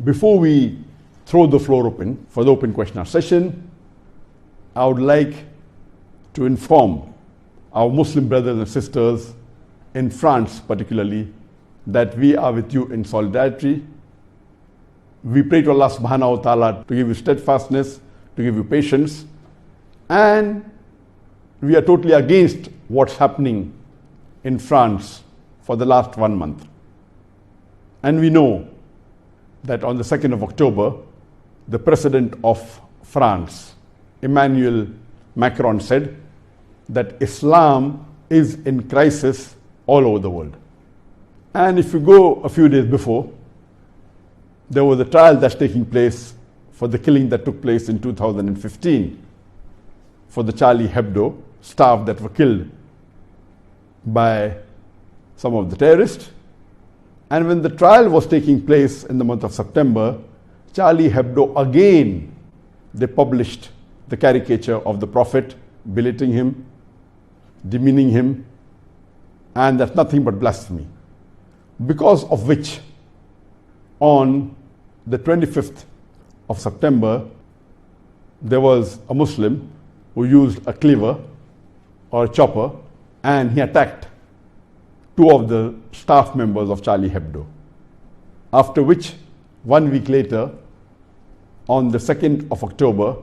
Before we throw the floor open for the open question session, I would like to inform our Muslim brothers and sisters in France particularly that we are with you in solidarity. We pray to Allah subhanahu wa ta'ala to give you steadfastness, to give you patience, and we are totally against what's happening in France for the last 1 month. And we know that on the 2nd of October, the President of France, Emmanuel Macron, said that Islam is in crisis all over the world. And if you go a few days before, there was a trial that's taking place for the killing that took place in 2015 for the Charlie Hebdo staff that were killed by some of the terrorists. And when the trial was taking place in the month of September, Charlie Hebdo again, they published the caricature of the Prophet, belittling him, demeaning him, and that's nothing but blasphemy. Because of which, on the 25th of September, there was a Muslim who used a cleaver or a chopper, and he attacked 2 of the staff members of Charlie Hebdo. After which, 1 week later, on the 2nd of October,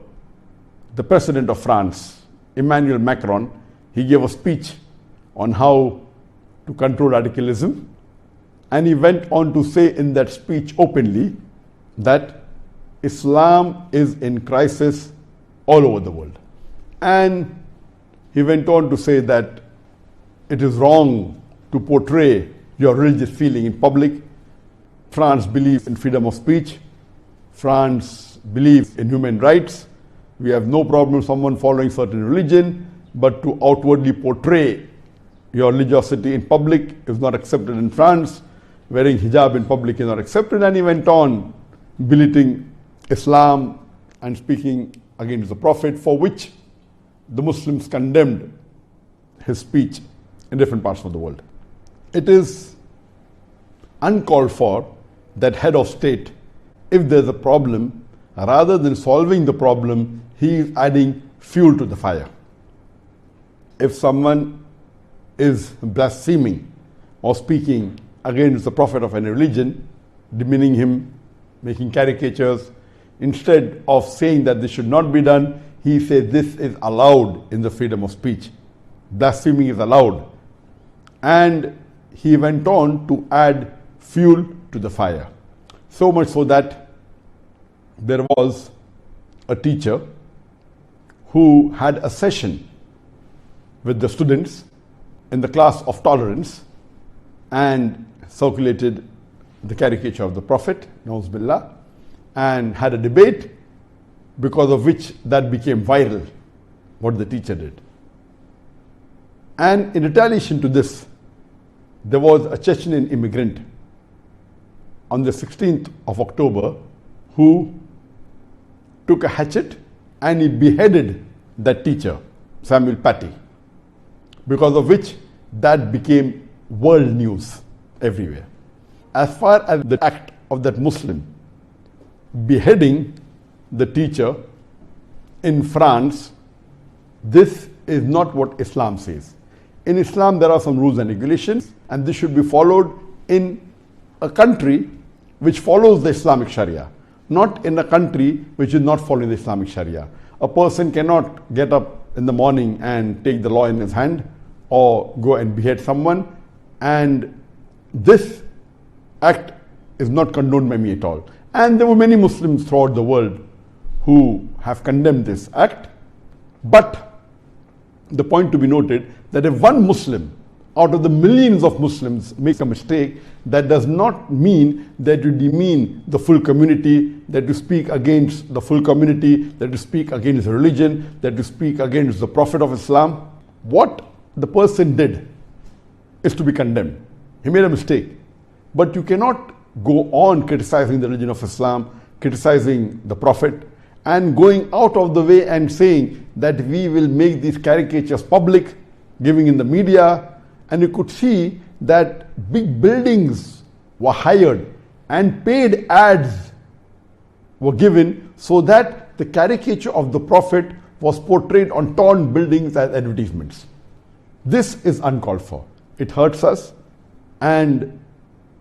the President of France, Emmanuel Macron, he gave a speech on how to control radicalism, and he went on to say in that speech openly that Islam is in crisis all over the world. And he went on to say that it is wrong to portray your religious feeling in public. France believes in freedom of speech. France believes in human rights. We have no problem with someone following certain religion, but to outwardly portray your religiosity in public is not accepted in France. Wearing hijab in public is not accepted. And he went on belittling Islam and speaking against the Prophet, for which the Muslims condemned his speech in different parts of the world. It is uncalled for that head of state, if there's a problem, rather than solving the problem, he is adding fuel to the fire. If someone is blaspheming or speaking against the Prophet of any religion, demeaning him, making caricatures, instead of saying that this should not be done, he says this is allowed in the freedom of speech. Blasphemy is allowed. And he went on to add fuel to the fire. So much so that there was a teacher who had a session with the students in the class of tolerance and circulated the caricature of the Prophet, Na'uz Billah, and had a debate, because of which that became viral, what the teacher did. And in retaliation to this, there was a Chechen immigrant on the 16th of October who took a hatchet and he beheaded that teacher, Samuel Paty, because of which that became world news everywhere. As far as the act of that Muslim beheading the teacher in France, this is not what Islam says. In Islam, there are some rules and regulations, and this should be followed in a country which follows the Islamic Sharia, not in a country which is not following the Islamic Sharia. A person cannot get up in the morning and take the law in his hand or go and behead someone, and this act is not condoned by me at all. And there were many Muslims throughout the world who have condemned this act. But the point to be noted that if one Muslim out of the millions of Muslims make a mistake, that does not mean that you demean the full community, that you speak against the full community, that you speak against religion, that you speak against the Prophet of Islam. What the person did is to be condemned. He made a mistake. But you cannot go on criticizing the religion of Islam, criticizing the Prophet, and going out of the way and saying that we will make these caricatures public, giving in the media. And you could see that big buildings were hired and paid ads were given so that the caricature of the Prophet was portrayed on torn buildings as advertisements. This is uncalled for. It hurts us, and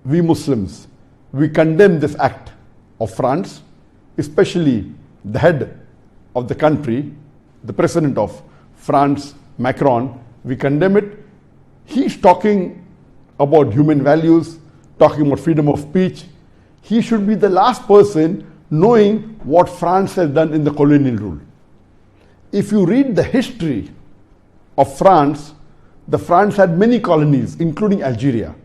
we Muslims, we condemn this act of France, especially the head of the country, the president of France, Macron. We condemn it. He's talking about human values, talking about freedom of speech. He should be the last person knowing what France has done in the colonial rule. If you read the history of France, the France had many colonies, including Algeria.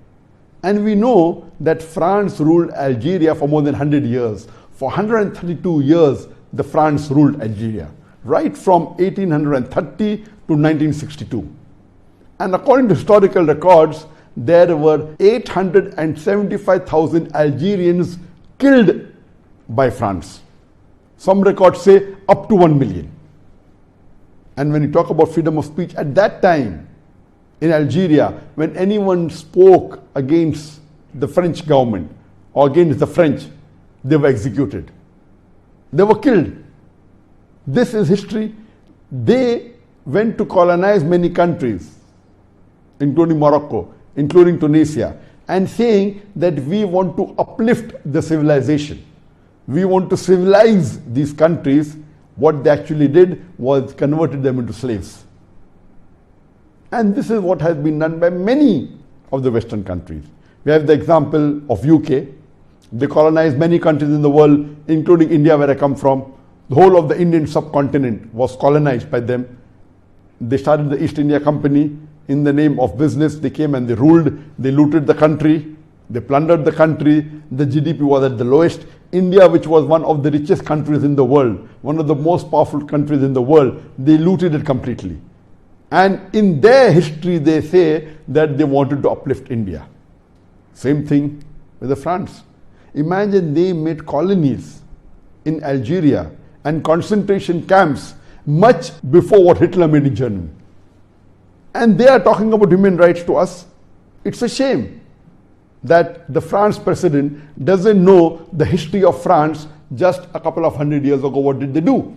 And we know that France ruled Algeria for more than 100 years. For 132 years, the France ruled Algeria, right from 1830 to 1962. And according to historical records, there were 875,000 Algerians killed by France. Some records say up to 1 million. And when you talk about freedom of speech, at that time in Algeria, when anyone spoke against the French government or against the French, they were executed. They were killed. This is history. They went to colonize many countries, including Morocco, including Tunisia, and saying that we want to uplift the civilization. We want to civilize these countries. What they actually did was converted them into slaves. And this is what has been done by many of the Western countries. We have the example of UK. They colonized many countries in the world, including India, where I come from. The whole of the Indian subcontinent was colonized by them. They started the East India Company. In the name of business, they came and they ruled. They looted the country. They plundered the country. The GDP was at the lowest. India, which was one of the richest countries in the world, one of the most powerful countries in the world, they looted it completely. And in their history, they say that they wanted to uplift India. Same thing with the France. Imagine they made colonies in Algeria and concentration camps much before what Hitler made in Germany. And they are talking about human rights to us. It's a shame that the France president doesn't know the history of France just a couple of 100 years ago. What did they do?